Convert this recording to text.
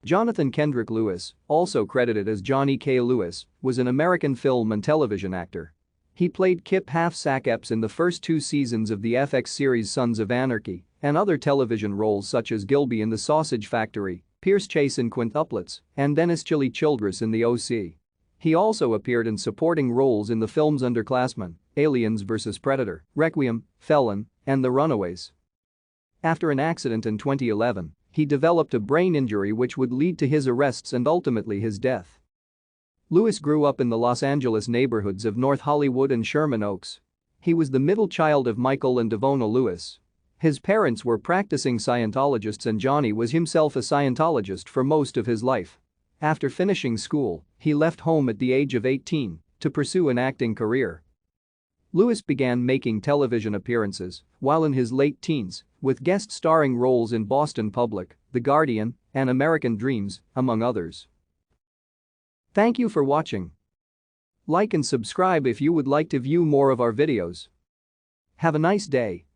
Jonathan Kendrick Lewis, also credited as Johnny K. Lewis, was an American film and television actor. He played Kip Halfsack Epps in the first 2 seasons of the FX series Sons of Anarchy and other television roles such as Gilby in The Sausage Factory, Pearce Chase in Quintuplets, and Dennis Childress in The OC. He also appeared in supporting roles in the films Underclassman, Aliens vs. Predator, Requiem, Felon, and The Runaways. After an accident in 2011, he developed a brain injury which would lead to his arrests and ultimately his death. Lewis grew up in the Los Angeles neighborhoods of North Hollywood and Sherman Oaks. He was the middle child of Michael and Devona Lewis. His parents were practicing Scientologists and Johnny was himself a Scientologist for most of his life. After finishing school, he left home at the age of 18 to pursue an acting career. Lewis began making television appearances while in his late teens, with guest starring roles in Boston Public, The Guardian, and American Dreams, among others. Thank you for watching. Like and subscribe if you would like to view more of our videos. Have a nice day.